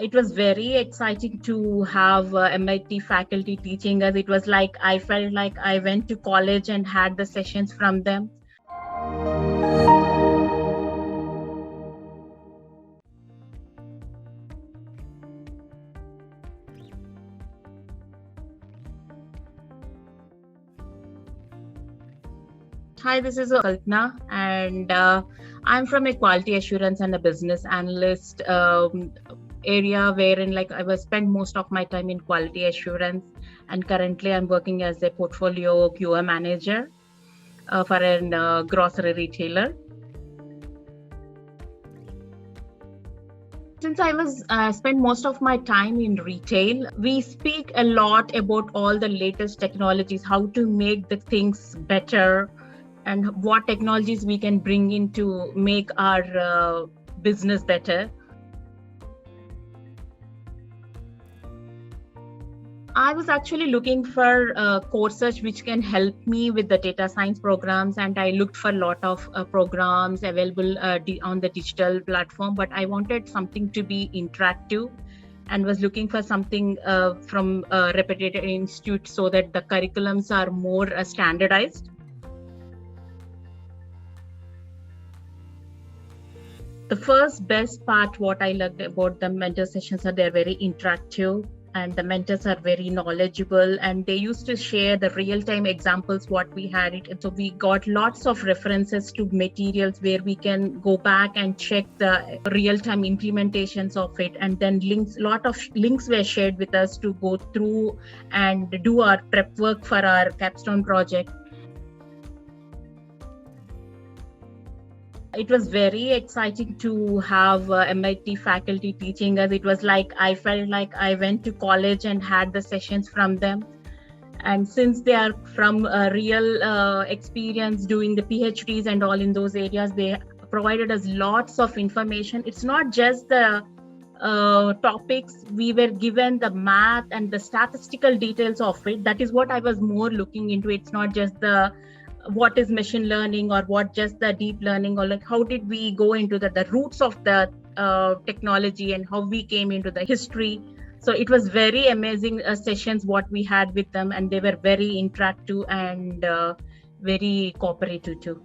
It was very exciting to have MIT faculty teaching us. It was like I felt like I went to college and had the sessions from them. Hi, this is Kalpana, and I'm from a quality assurance and a business analyst area wherein like I was spent most of my time in quality assurance, and currently I'm working as a portfolio QA manager for a grocery retailer. Since I was spent most of my time in retail, we speak a lot about all the latest technologies, how to make the things better, and what technologies we can bring in to make our business better. I was actually looking for courses which can help me with the data science programs, and I looked for a lot of programs available on the digital platform, but I wanted something to be interactive and was looking for something from a reputed institute so that the curriculums are more standardized. The first best part, what I liked about the mentor sessions are they're very interactive, and the mentors are very knowledgeable, and they used to share the real-time examples what we had it. And so we got lots of references to materials where we can go back and check the real-time implementations of it, and then lot of links were shared with us to go through and do our prep work for our capstone project. It was very exciting to have MIT faculty teaching us. It was like I felt like I went to college and had the sessions from them. And since they are from real experience doing the PhDs and all in those areas, they provided us lots of information. It's not just the topics, we were given the math and the statistical details of it. That is what I was more looking into. It's not just the what is machine learning or what just the deep learning, or like how did we go into the roots of the technology and how we came into the history. So it was very amazing sessions what we had with them, and they were very interactive and very cooperative too.